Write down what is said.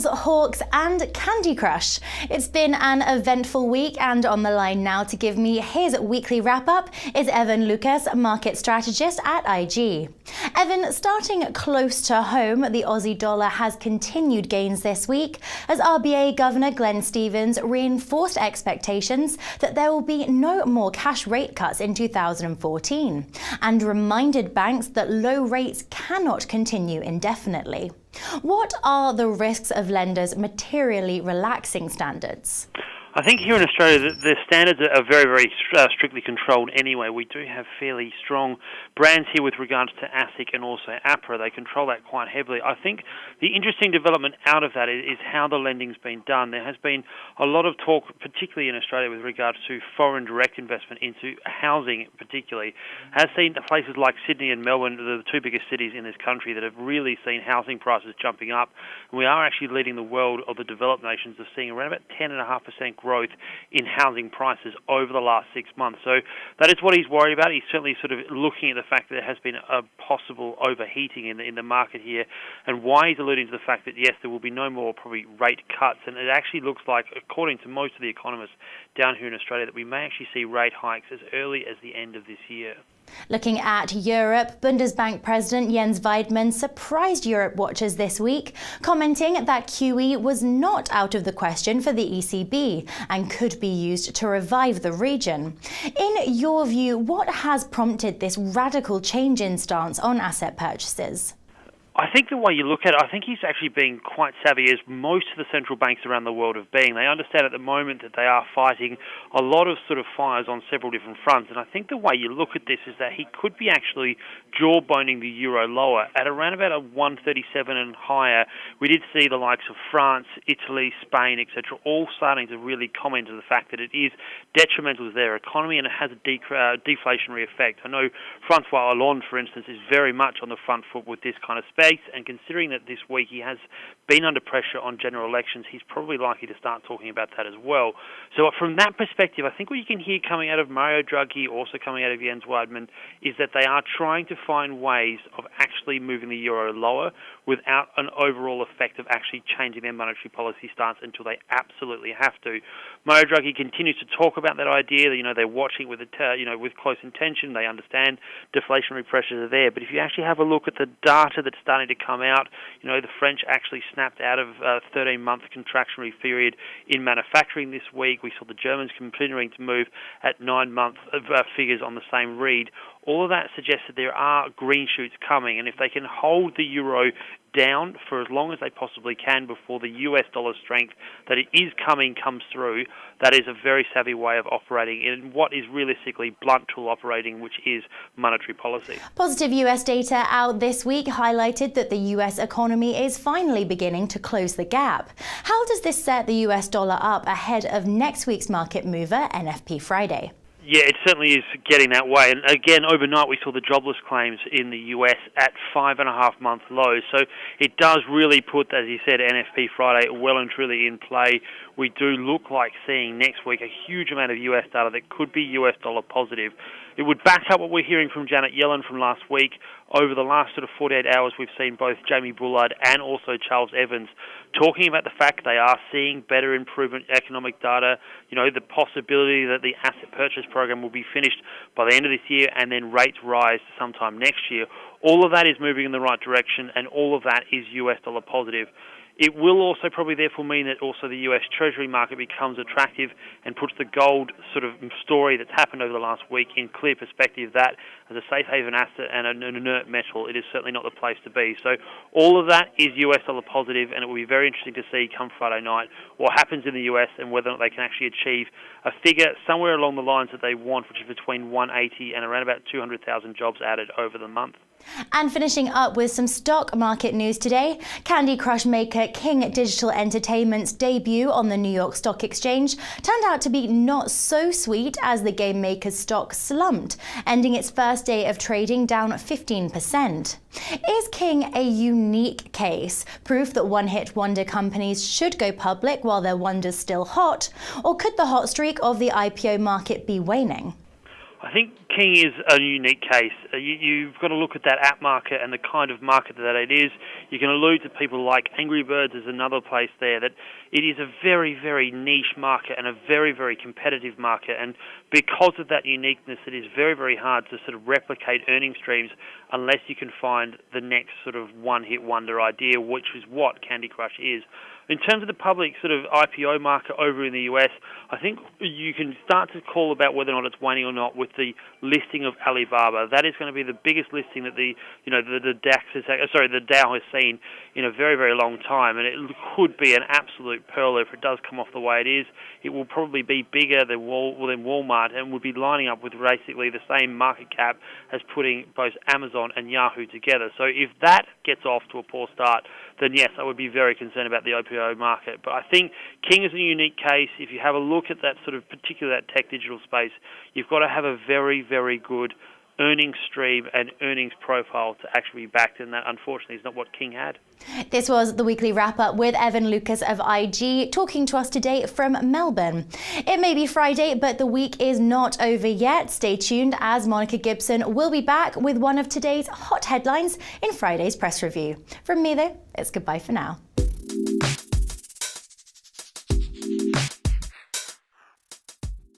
Bulls, Hawks and Candy Crush. It's been an eventful week, and on the line now to give me his weekly wrap-up is Evan Lucas, market strategist at IG. Evan, starting close to home, the Aussie dollar has continued gains this week as RBA Governor Glenn Stevens reinforced expectations that there will be no more cash rate cuts in 2014 and reminded banks that low rates cannot continue indefinitely. What are the risks of lenders materially relaxing standards? I think here in Australia the standards are very, very strictly controlled anyway. We do have fairly strong brands here with regards to ASIC and also APRA. They control that quite heavily. I think the interesting development out of that is how the lending's been done. There has been a lot of talk, particularly in Australia, with regards to foreign direct investment into housing particularly. Has seen places like Sydney and Melbourne, the two biggest cities in this country, that have really seen housing prices jumping up. And we are actually leading the world of the developed nations of seeing around about 10.5% growth in housing prices over the last 6 months. So that is what he's worried about. He's certainly sort of looking at the fact that there has been a possible overheating in the market here, and why he's alluding to the fact that, yes, there will be no more probably rate cuts. And it actually looks like, according to most of the economists down here in Australia, that we may actually see rate hikes as early as the end of this year. Looking at Europe, Bundesbank President Jens Weidmann surprised Europe watchers this week, commenting that QE was not out of the question for the ECB and could be used to revive the region. In your view, what has prompted this radical change in stance on asset purchases? I think the way you look at it, I think he's actually being quite savvy, as most of the central banks around the world have been. They understand at the moment that they are fighting a lot of sort of fires on several different fronts. And I think the way you look at this is that he could be actually jawboning the euro lower at around about a 137 and higher. We did see the likes of France, Italy, Spain, etc., all starting to really comment on the fact that it is detrimental to their economy and it has a deflationary effect. I know Francois Hollande, for instance, is very much on the front foot with this kind of space. And considering that this week he has been under pressure on general elections, he's probably likely to start talking about that as well. So from that perspective, I think what you can hear coming out of Mario Draghi, also coming out of Jens Weidmann, is that they are trying to find ways of actually moving the euro lower without an overall effect of actually changing their monetary policy stance until they absolutely have to. Mario Draghi continues to talk about that idea. You know, they're watching with with close attention. They understand deflationary pressures are there. But if you actually have a look at the data that's starting to come out, the French actually snapped out of a 13-month contractionary period in manufacturing this week. We saw the Germans continuing to move at 9-month figures on the same read. All of that suggests that there are green shoots coming, and if they can hold the euro down for as long as they possibly can before the US dollar strength that it is coming comes through, that is a very savvy way of operating in what is realistically blunt tool operating, which is monetary policy. Positive US data out this week highlighted that the US economy is finally beginning to close the gap. How does this set the US dollar up ahead of next week's market mover, NFP Friday? Yeah, it certainly is getting that way. And again, overnight we saw the jobless claims in the US at 5.5-month lows. So it does really put, as you said, NFP Friday well and truly in play. We do look like seeing next week a huge amount of US data that could be US dollar positive. It would back up what we're hearing from Janet Yellen from last week. Over the last sort of 48 hours, we've seen both Jamie Bullard and also Charles Evans talking about the fact they are seeing better improvement economic data, the possibility that the asset purchase program will be finished by the end of this year and then rates rise sometime next year. All of that is moving in the right direction, and all of that is US dollar positive. It will also probably therefore mean that also the US Treasury market becomes attractive and puts the gold sort of story that's happened over the last week in clear perspective that as a safe haven asset and an inert metal, it is certainly not the place to be. So all of that is US dollar positive, and it will be very interesting to see come Friday night what happens in the US and whether or not they can actually achieve a figure somewhere along the lines that they want, which is between 180 and around about 200,000 jobs added over the month. And finishing up with some stock market news today, Candy Crush maker King Digital Entertainment's debut on the New York Stock Exchange turned out to be not so sweet as the game maker's stock slumped, ending its first day of trading down 15%. Is King a unique case, proof that one-hit wonder companies should go public while their wonder's still hot, or could the hot streak of the IPO market be waning? I think King is a unique case. You've got to look at that app market and the kind of market that it is. You can allude to people like Angry Birds as another place there, that it is a very, very niche market and a very, very competitive market. And because of that uniqueness, it is very, very hard to sort of replicate earning streams unless you can find the next sort of one-hit wonder idea, which is what Candy Crush is. In terms of the public sort of IPO market over in the US, I think you can start to call about whether or not it's waning or not with the listing of Alibaba. That is going to be the biggest listing that the Dow has seen in a very, very long time, and it could be an absolute pearl if it does come off the way it is. It will probably be bigger than Walmart and would be lining up with basically the same market cap as putting both Amazon and Yahoo together. So if that gets off to a poor start, then yes, I would be very concerned about the IPO market. But I think King is a unique case. If you have a look at that sort of particular that tech digital space, you've got to have a very, very good earnings stream and earnings profile to actually be backed, and that unfortunately is not what King had. This was the weekly wrap-up with Evan Lucas of IG talking to us today from Melbourne. It may be Friday, but the week is not over yet. Stay tuned as Monica Gibson will be back with one of today's hot headlines in Friday's press review. From me though, it's goodbye for now.